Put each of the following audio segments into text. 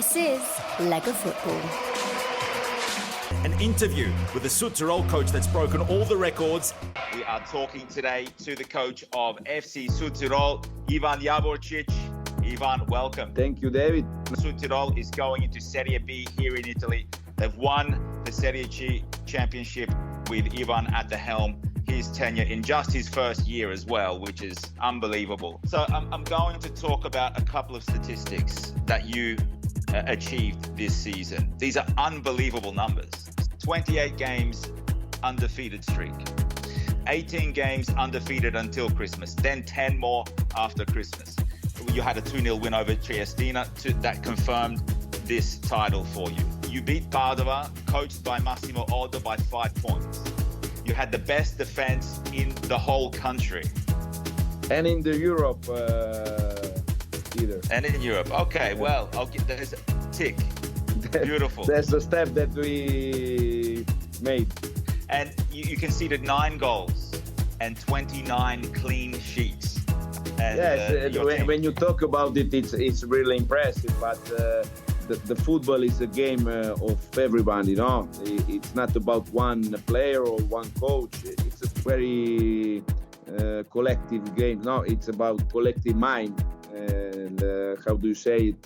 This is Lega Football. An interview with the Sudtirol coach that's broken all the records. We are talking today to the coach of FC Sudtirol, Ivan Javorčić. Ivan, welcome. Thank you, David. Sudtirol is going into Serie B here in Italy. They've won the Serie C championship with Ivan at the helm. His tenure in just his first year as well, which is unbelievable. So I'm going to talk about a couple of statistics that you achieved this season. These are unbelievable numbers. 28 games undefeated streak. 18 games undefeated until Christmas. Then 10 more after Christmas. You had a 2-0 win over Triestina that confirmed this title for you. You beat Padova, coached by Massimo Oddo, by 5 points. You had the best defense in the whole country. And in the Europe either. And in Europe. Okay, well, there's a tick. Beautiful. That's the step that we made. And you conceded 9 goals and 29 clean sheets. And, yes, when you talk about it, it's really impressive. But the football is a game of everybody, It's not about one player or one coach. It's a very collective game. No, it's about collective mind. And how do you say it?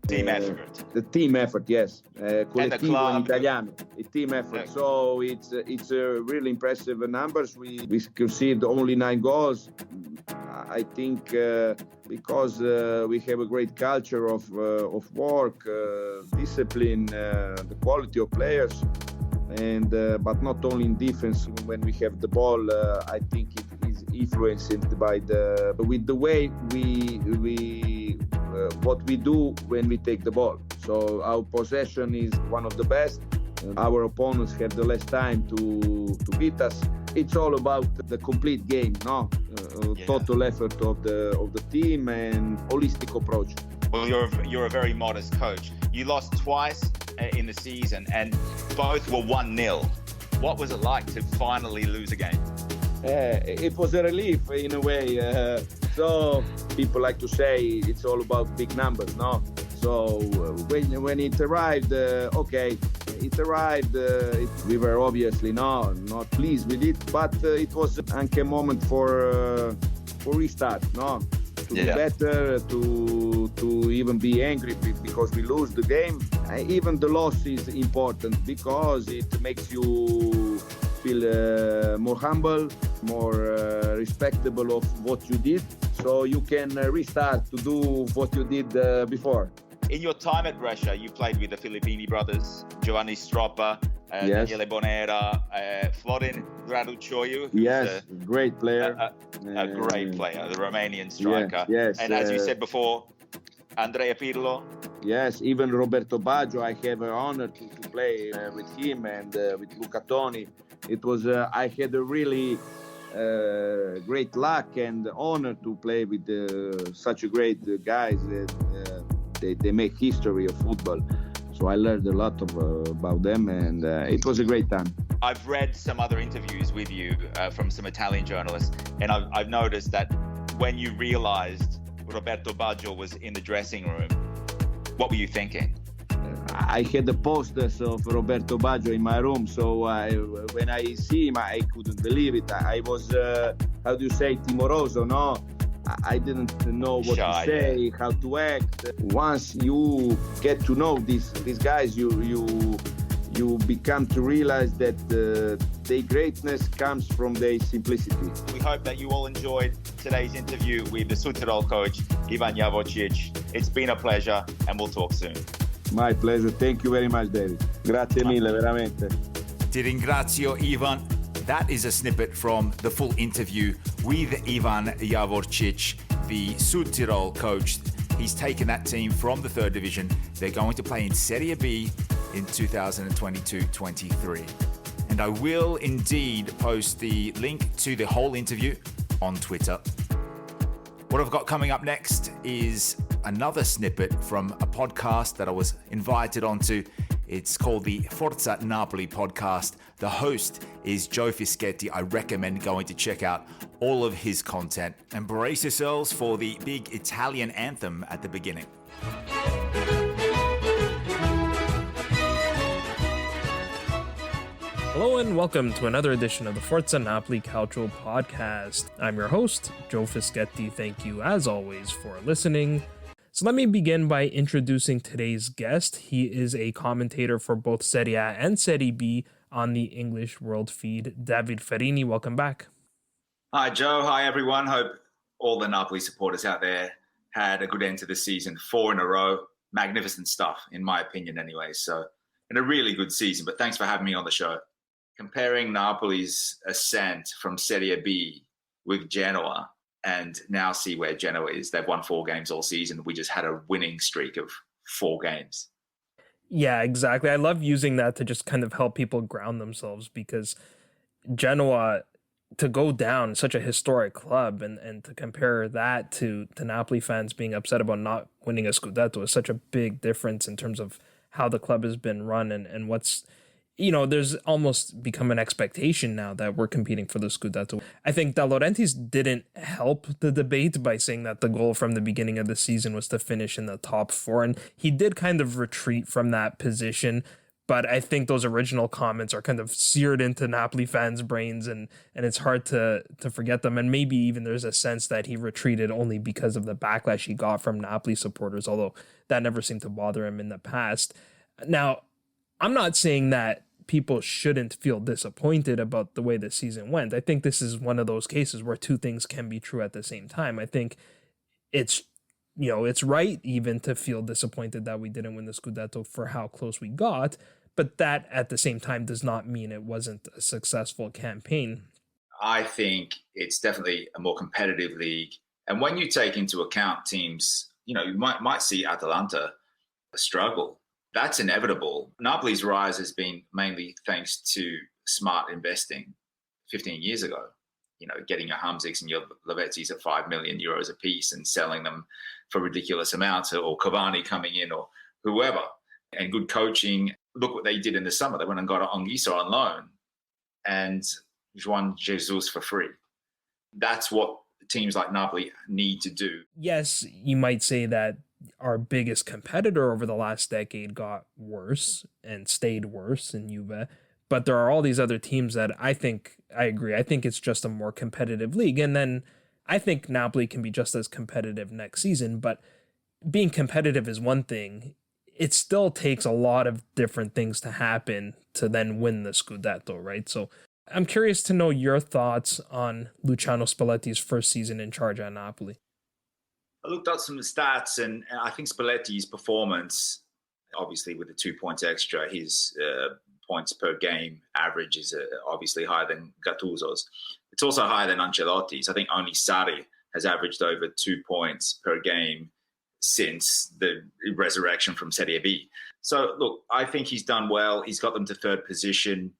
Team effort. The team effort, yes. Collettivo in Italiano. A team effort. Yeah. So it's really impressive numbers. We conceded only 9 goals. I think because we have a great culture of work, discipline, the quality of players, and but not only in defense. When we have the ball, I think it is influenced by with the way we what we do when we take the ball. So our possession is one of the best. Our opponents have the less time to beat us. It's all about the complete game, total effort of the team and holistic approach. Well, you're a very modest coach. You lost twice in the season, and both were 1-0. What was it like to finally lose a game? It was a relief in a way. So people like to say it's all about big numbers, no? So when it arrived, it arrived. We were obviously not pleased with it, but it was anche a moment for restart, no? To be better, to even be angry because we lose the game. Even the loss is important because it makes you feel more humble, more respectable of what you did, so you can restart to do what you did before. In your time at Brescia, you played with the Filippini brothers, Giovanni Stroppa, yes. Daniele Bonera, Florin Raducioiu. Yes, great player. A great player, the Romanian striker. Yes, and as you said before, Andrea Pirlo. Yes, even Roberto Baggio. I have an honor to play with him and with Luca Toni. It was I had a really great luck and honor to play with such a great guys. They make history of football. So I learned a lot about them, and it was a great time. I've read some other interviews with you from some Italian journalists, and I've noticed that when you realized Roberto Baggio was in the dressing room, what were you thinking? I had the posters of Roberto Baggio in my room, so when I see him, I couldn't believe it. I was, how do you say, timoroso, no? I didn't know what to say, how to act. Once you get to know these guys, you become to realize that their greatness comes from their simplicity. We hope that you all enjoyed today's interview with the Sudtirol coach, Ivan Javorčić. It's been a pleasure, and we'll talk soon. My pleasure. Thank you very much, David. Grazie mille, veramente. Ti ringrazio, Ivan. That is a snippet from the full interview with Ivan Javorčić, the Sudtirol coach. He's taken that team from the 3rd division. They're going to play in Serie B in 2022-23. And I will indeed post the link to the whole interview on Twitter. What I've got coming up next is another snippet from a podcast that I was invited onto. It's called the Forza Napoli Podcast. The host is Joe Fischetti. I recommend going to check out all of his content and brace yourselves for the big Italian anthem at the beginning. Hello and welcome to another edition of the Forza Napoli Calcio Podcast. I'm your host, Joe Fischetti. Thank you, as always, for listening. So let me begin by introducing today's guest. He is a commentator for both Serie A and Serie B on the English World Feed. David Ferrini, welcome back. Hi, Joe. Hi, everyone. Hope all the Napoli supporters out there had a good end to the season. 4 in a row. Magnificent stuff, in my opinion, anyway. So, and a really good season. But thanks for having me on the show. Comparing Napoli's ascent from Serie B with Genoa, and now see where Genoa is. They've won 4 games all season. We just had a winning streak of 4 games. Yeah, exactly. I love using that to just kind of help people ground themselves, because Genoa, to go down, such a historic club, and to compare that to Napoli fans being upset about not winning a Scudetto is such a big difference in terms of how the club has been run and what's, there's almost become an expectation now that we're competing for the Scudetto. I think De Laurentiis didn't help the debate by saying that the goal from the beginning of the season was to finish in the top 4, and he did kind of retreat from that position. But I think those original comments are kind of seared into Napoli fans' brains, and it's hard to forget them. And maybe even there's a sense that he retreated only because of the backlash he got from Napoli supporters, although that never seemed to bother him in the past. Now, I'm not saying that people shouldn't feel disappointed about the way the season went. I think this is one of those cases where 2 things can be true at the same time. I think it's right even to feel disappointed that we didn't win the Scudetto for how close we got, but that at the same time does not mean it wasn't a successful campaign. I think it's definitely a more competitive league. And when you take into account teams, you might see Atalanta struggle. That's inevitable. Napoli's rise has been mainly thanks to smart investing 15 years ago. Getting your Hamziks and your Lavettis at 5 million euros a piece and selling them for ridiculous amounts, or Cavani coming in, or whoever. And good coaching. Look what they did in the summer. They went and got Anguissa on loan and Juan Jesus for free. That's what teams like Napoli need to do. Yes, you might say that our biggest competitor over the last decade got worse and stayed worse in Juve. But there are all these other teams that I agree. I think it's just a more competitive league. And then I think Napoli can be just as competitive next season. But being competitive is one thing. It still takes a lot of different things to happen to then win the Scudetto, right? So I'm curious to know your thoughts on Luciano Spalletti's first season in charge at Napoli. I looked at some stats, and I think Spalletti's performance, obviously with the 2 points extra, his points per game average is obviously higher than Gattuso's. It's also higher than Ancelotti's. I think only Sarri has averaged over 2 points per game since the resurrection from Serie B. So, look, I think he's done well. He's got them to 3rd position.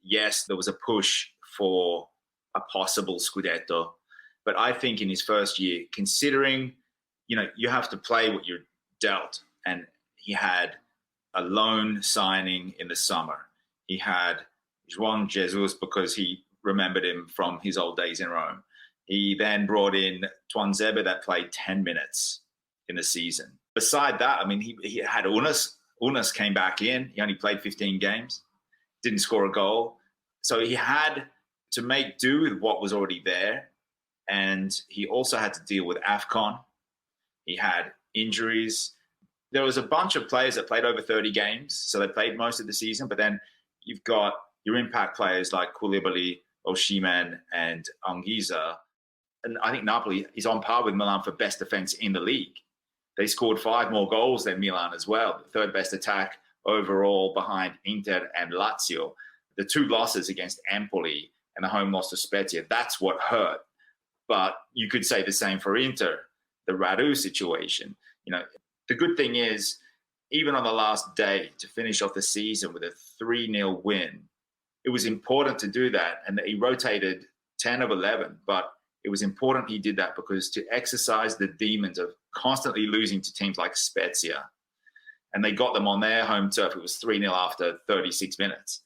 Yes, there was a push for a possible Scudetto. But I think in his first year, considering, you have to play what you're dealt. And he had a loan signing in the summer. He had Juan Jesus because he remembered him from his old days in Rome. He then brought in Tuanzebe that played 10 minutes in the season. Beside that, he had Unas. Unas came back in. He only played 15 games, didn't score a goal. So he had to make do with what was already there. And he also had to deal with AFCON. He had injuries. There was a bunch of players that played over 30 games, so they played most of the season. But then you've got your impact players like Koulibaly, Osimhen, and Anguissa. And I think Napoli is on par with Milan for best defense in the league. They scored 5 more goals than Milan as well. The 3rd best attack overall behind Inter and Lazio. The 2 losses against Empoli and the home loss to Spezia, that's what hurt. But you could say the same for Inter, the Radu situation. The good thing is, even on the last day, to finish off the season with a 3-0 win, it was important to do that. And he rotated 10 of 11, but it was important he did that because to exercise the demons of constantly losing to teams like Spezia, and they got them on their home turf. It was 3-0 after 36 minutes.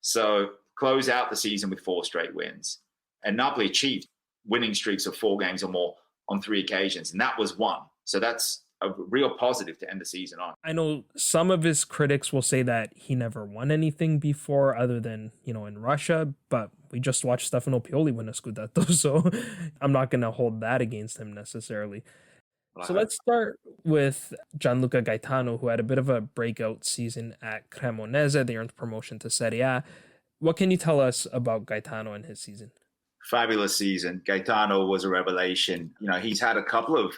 So close out the season with 4 straight wins. And Napoli achieved winning streaks of 4 games or more on 3 occasions, and that was one. So that's a real positive to end the season on. I know some of his critics will say that he never won anything before other than, in Russia, but we just watched Stefano Pioli win a Scudetto, so I'm not going to hold that against him necessarily. So let's start with Gianluca Gaetano, who had a bit of a breakout season at Cremonese. They earned promotion to Serie A. What can you tell us about Gaetano and his season? Fabulous season. Gaetano was a revelation. He's had a couple of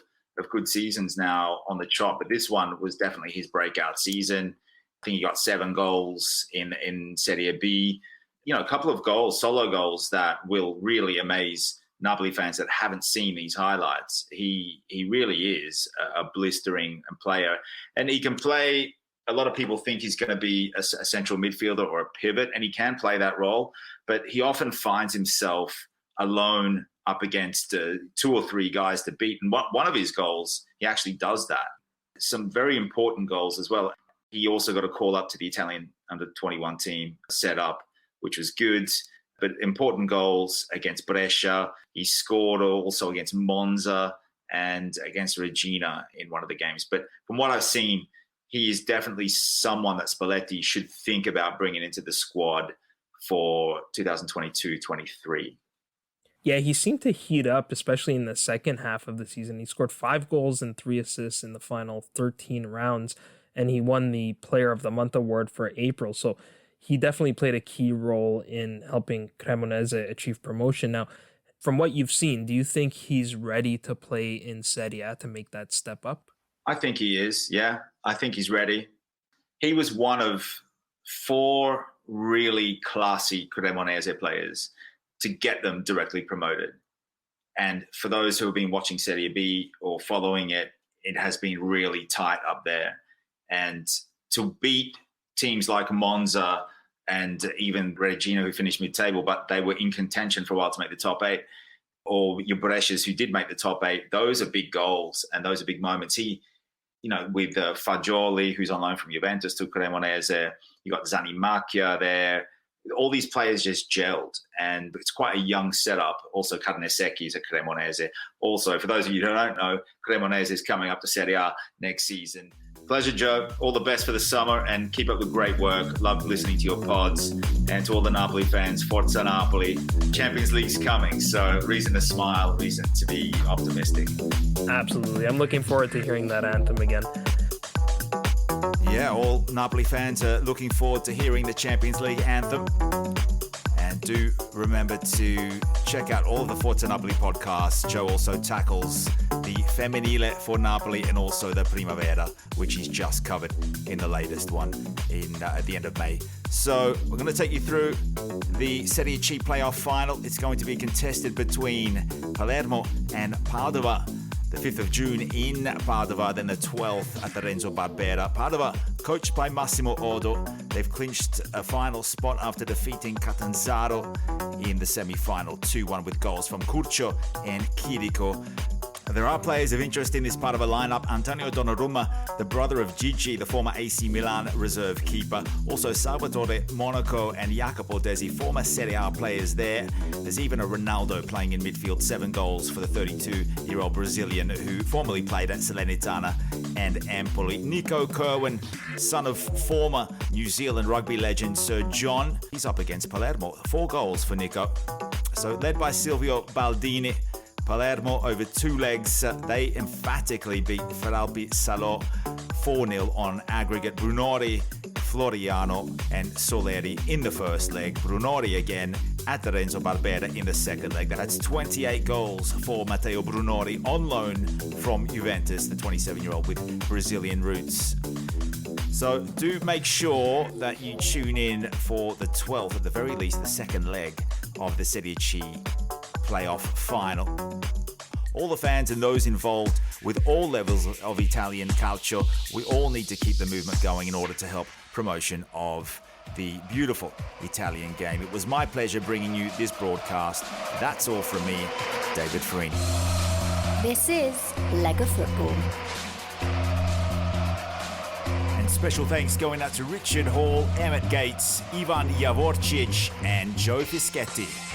good seasons now on the trot, but this one was definitely his breakout season. I think he got 7 goals in Serie B. A couple of goals, solo goals that will really amaze Napoli fans that haven't seen these highlights. He really is a blistering player, and he can play. A lot of people think he's going to be a central midfielder or a pivot, and he can play that role, but he often finds himself alone up against 2 or 3 guys to beat. And one of his goals, he actually does that. Some very important goals as well. He also got a call up to the Italian under-21 team set up, which was good. But important goals against Brescia. He scored also against Monza and against Regina in one of the games. But from what I've seen, he is definitely someone that Spalletti should think about bringing into the squad for 2022-23. Yeah, he seemed to heat up, especially in the second half of the season. He scored 5 goals and 3 assists in the final 13 rounds, and he won the Player of the Month award for April. So he definitely played a key role in helping Cremonese achieve promotion. Now, from what you've seen, do you think he's ready to play in Serie A to make that step up? I think he is, yeah. I think he's ready. He was one of 4 really classy Cremonese players to get them directly promoted. And for those who have been watching Serie B or following it, it has been really tight up there. And to beat teams like Monza and even Regina, who finished mid-table, but they were in contention for a while to make the top 8, or your Brescias, who did make the top 8, those are big goals and those are big moments. He, with Fagioli, who's on loan from Juventus to Cremonese, you got Zanimacchia there. All these players just gelled, and it's quite a young setup. Also, Carnesecchi is a Cremonese. Also, for those of you who don't know, Cremonese is coming up to Serie A next season. Pleasure, Joe. All the best for the summer, and keep up the great work. Love listening to your pods. And to all the Napoli fans, Forza Napoli. Champions League's coming, so reason to smile, reason to be optimistic. Absolutely. I'm looking forward to hearing that anthem again. Yeah, all Napoli fans are looking forward to hearing the Champions League anthem. And do remember to check out all of the Forza Napoli podcasts. Joe also tackles the Femminile for Napoli and also the Primavera, which he's just covered in the latest one at the end of May. So we're going to take you through the Serie C playoff final. It's going to be contested between Palermo and Padova. The 5th of June in Padova, then the 12th at the Renzo Barbera. Padova, coached by Massimo Odo, they've clinched a final spot after defeating Catanzaro in the semi-final 2-1 with goals from Curcio and Chirico. There are players of interest in this part of a lineup. Antonio Donnarumma, the brother of Gigi, the former AC Milan reserve keeper. Also Salvatore Monaco and Jacopo Desi, former Serie A players there. There's even a Ronaldo playing in midfield, 7 goals for the 32-year-old Brazilian who formerly played at Salernitana and Empoli. Nico Kerwin, son of former New Zealand rugby legend Sir John. He's up against Palermo, 4 goals for Nico. So led by Silvio Baldini, Palermo over 2 legs. They emphatically beat Feralpi Salò 4-0 on aggregate. Brunori, Floriano and Soleri in the first leg. Brunori again at the Renzo Barbera in the second leg. That's 28 goals for Matteo Brunori on loan from Juventus, the 27-year-old with Brazilian roots. So do make sure that you tune in for the 12th, at the very least, the second leg of the Serie C playoff final. All the fans and those involved with all levels of Italian calcio, we all need to keep the movement going in order to help promotion of the beautiful Italian game. It was my pleasure bringing you this broadcast. That's all from me, David Ferrini. This is Lega Football. And special thanks going out to Richard Hall, Emmett Gates, Ivan Javorčić and Joe Fischetti.